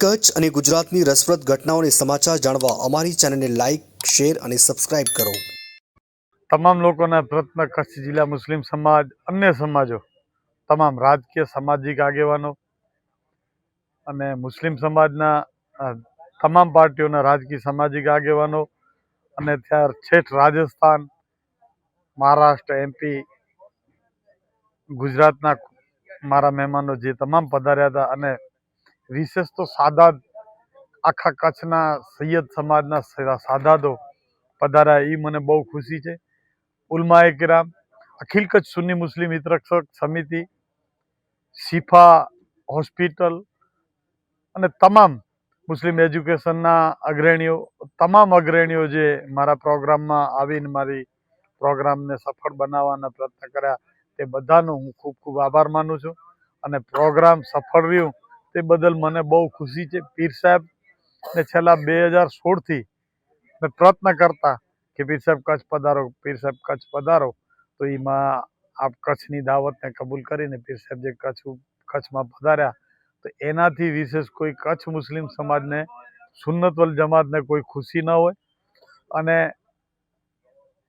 કચ્છ અને ગુજરાતની રસપ્રદ ઘટનાઓને સમાચાર જાણવા અમારી ચેનલને લાઇક, શેર અને સબસ્ક્રાઇબ કરો. તમામ લોકોના પ્રયત્ન કચ્છ જિલ્લા મુસ્લિમ સમાજ, અન્ય સમાજો, તમામ રાજકીય સામાજિક આગેવાનો અને મુસ્લિમ સમાજના તમામ પાર્ટીઓના રાજકીય સામાજિક આગેવાનો અને ત્યાર છેઠ રાજસ્થાન, મહારાષ્ટ્ર, એમપી, ગુજરાતના મારા મહેમાનો જે તમામ પધાર્યા હતા અને વિશેષ તો સાદાત આખા કચ્છના સૈયદ સમાજના સાદાતો પધાર્યા, એ મને બહુ ખુશી છે. ઉલમાએ કિરામ, અખિલ કચ્છ સુન્ની મુસ્લિમ હિતરક્ષક સમિતિ, શિફા હોસ્પિટલ અને તમામ મુસ્લિમ એજ્યુકેશનના અગ્રણીઓ, તમામ અગ્રણીઓ જે મારા પ્રોગ્રામમાં આવીને મારી પ્રોગ્રામને સફળ બનાવવાના પ્રયત્ન કર્યા, તે બધાનો હું ખૂબ ખૂબ આભાર માનું છું. અને પ્રોગ્રામ સફળ રહ્યું તે બદલ મને બહુ ખુશી છે. પીર સાહેબ ને છેલ્લા 2016થી પ્રયત્ન કરતા કે પીર સાહેબ કચ્છ પધારો, પીર સાહેબ કચ્છ પધારો, તો એમાં આપ કચ્છની દાવતને કબૂલ કરીને પીર સાહેબ જે કચ્છમાં પધાર્યા, તો એનાથી વિશેષ કોઈ કચ્છ મુસ્લિમ સમાજને, સુન્નત વલ જમાતને કોઈ ખુશી ન હોય. અને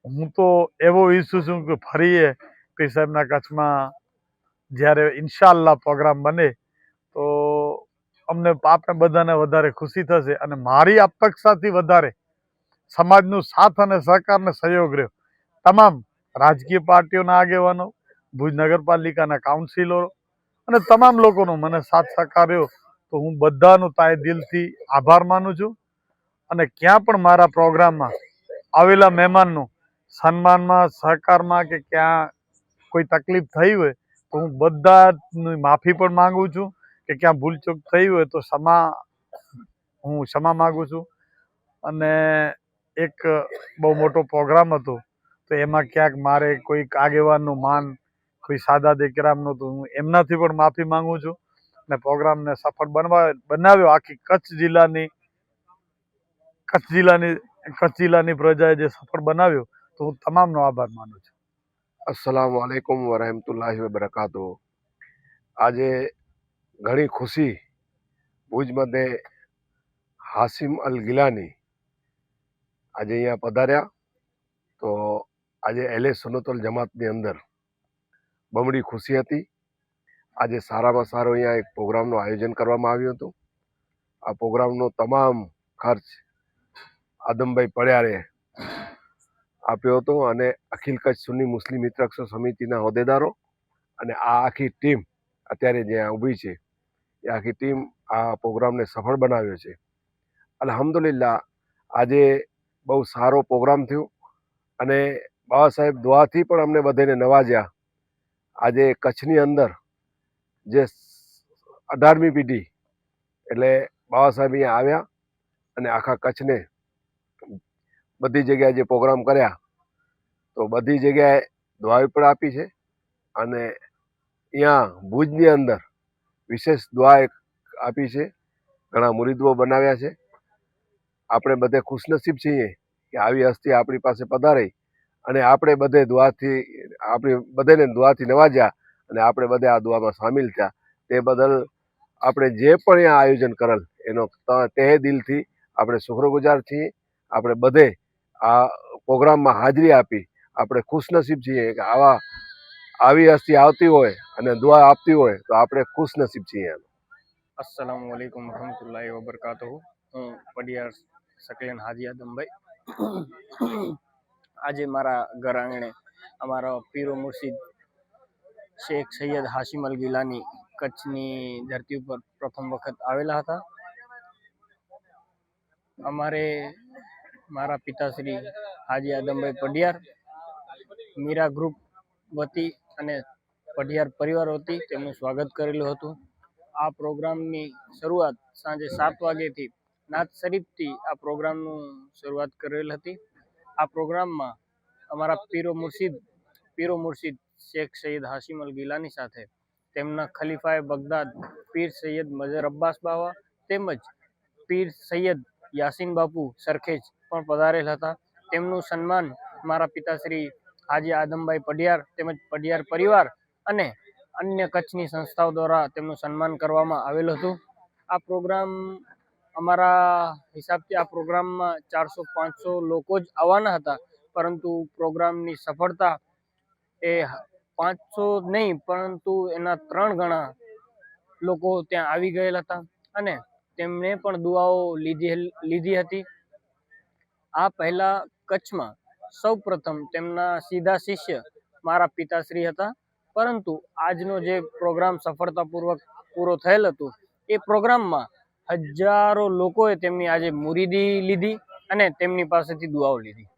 હું તો એવો ઈચ્છું છું કે ફરીએ પીર સાહેબના કચ્છમાં જ્યારે ઇન્શાઅલ્લાહ પ્રોગ્રામ બને તો અમને આપણે બધાને વધારે ખુશી થશે. અને મારી અપેક્ષાથી વધારે સમાજનું સાથ અને સહકાર અને સહયોગ રહ્યો. તમામ રાજકીય પાર્ટીઓના આગેવાનો, ભુજ નગરપાલિકાના કાઉન્સિલરો અને તમામ લોકોનો મને સાથ સહકાર રહ્યો, તો હું બધાનો તાય દિલથી આભાર માનું છું. અને ક્યાં પણ મારા પ્રોગ્રામમાં આવેલા મહેમાનનું સન્માનમાં, સહકારમાં કે ક્યાં કોઈ તકલીફ થઈ હોય તો હું બધાની માફી પણ માંગુ છું, કે ક્યાં ભૂલચૂક થઈ હોય તો હું ક્ષમા માગું છું. અને એક બહુ મોટો પ્રોગ્રામ હતો, તો એમાં ક્યાંક મારે કોઈક આગેવાનનું માન, કોઈ સાદાત ઇકરામનું, તો હું એમનાથી પણ માફી માંગુ છું. અને પ્રોગ્રામને સફળ બનાવ્યો આખી કચ્છ જિલ્લાની પ્રજાએ જે સફળ બનાવ્યો, તો હું તમામનો આભાર માનું છું. अस्सलाम वालेकुम वरहमतुल्लाहि वबरकातुहू. આજે ઘણી ખુશી ભુજ મધ્યે હાસિમ અલ ગિલાની આજે અહીંયા પધાર્યા. તો આજે અહેલે સુન્નત વલ જમાતની અંદર બમણી ખુશી હતી. આજે સારામાં સારો અહીંયા એક પ્રોગ્રામનું આયોજન કરવામાં આવ્યું હતું. આ પ્રોગ્રામનો તમામ ખર્ચ આદમભાઈ પડિયારે આપ્યો હતો, અને અખિલ કચ્છ સુન્ની મુસ્લિમ હિતરક્ષક સમિતિના હોદ્દેદારો અને આ આખી ટીમ અત્યારે જ્યાં ઊભી છે, એ આખી ટીમ આ પ્રોગ્રામને સફળ બનાવ્યો છે. અલ્હમ્દુલિલ્લાહ, આજે બહુ સારો પ્રોગ્રામ થયો અને બાબા સાહેબ દુઆથી પણ અમને બધાને નવાજ્યા. આજે કચ્છની અંદર જે 18મી પેઢી એટલે બાબા સાહેબ અહીંયા આવ્યા અને આખા કચ્છને બધી જગ્યાએ જે પ્રોગ્રામ કર્યા, તો બધી જગ્યાએ દુઆ પણ આપી છે. અને અહીંયા ભુજની અંદર વિશેષ દુઆ આપી છે, ઘણા મુરીદો બનાવ્યા છે. આપણે બધે ખુશનસીબ છીએ કે આવી હસ્તી આપણી પાસે પધારી અને આપણે બધે બધાને દુઆથી નવાજ્યા અને આપણે બધે આ દુઆમાં સામેલ થયા. તે બદલ આપણે જે પણ અહીંયા આયોજન કરેલ એનો તહે દિલથી આપણે શુક્રગુજાર છીએ. આપણે બધે આ પ્રોગ્રામમાં હાજરી આપી આપણે ખુશનસીબ છીએ કે આવી હસ્તી આવતી હોય અને દુઆ આપતી હોય તો આપણે ખુશનસીબ છીએ. अस्सलाम वालेकुम रहमतुल्लाहि वबरकातुहू. હું પડિયાર શકલેન હાજી આદમભાઈ. આજે મારા ઘર આંગણે અમારા પીરો મુર્શિદ શેખ સૈયદ હાશિમ અલ ગિલાની કચ્છની ધરતી ઉપર પ્રથમ વખત આવેલા હતા. મારા પિતાશ્રી હાજી આદમભાઈ પડિયાર મીરા ગ્રુપ વતી અને પડિયાર પરિવાર વતી તેમનું સ્વાગત કરેલું હતું. આ પ્રોગ્રામની શરૂઆત સાંજે 7 વાગ્યાથી નાત શરીફથી આ પ્રોગ્રામનું શરૂઆત કરેલ હતી. આ પ્રોગ્રામમાં અમારા પીરો મુર્શિદ શેખ સૈયદ હાશિમ અલ ગિલાની સાથે તેમના ખલીફાએ બગદાદ પીર સૈયદ મઝહર અબ્બાસ બાવા તેમજ પીર સૈયદ યાસીન બાપુ સરખેજ પણ પધારેલ હતા. તેમનું સન્માન મારા પિતાશ્રી હાજી આદમભાઈ પડિયાર તેમજ પડિયાર પરિવાર અને અન્ય કચ્છની સંસ્થાઓ દ્વારા તેમનું સન્માન કરવામાં આવેલું હતું. આ પ્રોગ્રામ અમારા હિસાબથી આ પ્રોગ્રામમાં 400-500 લોકો જ આવવાના હતા, પરંતુ પ્રોગ્રામની સફળતા એ 500 નહીં પરંતુ એના 3 ગણા લોકો ત્યાં આવી ગયેલા હતા અને તેમણે પણ દુઆઓ લીધી હતી. આ પહેલા કચ્છમાં સૌપ્રથમ તેમના સીધા શિષ્ય મારા પિતાશ્રી હતા, પરંતુ આજનો જે પ્રોગ્રામ સફળતાપૂર્વક પૂરો થયેલ હતો એ પ્રોગ્રામમાં હજારો લોકોએ તેમની આજે મુરીદી લીધી અને તેમની પાસેથી દુઆઓ લીધી.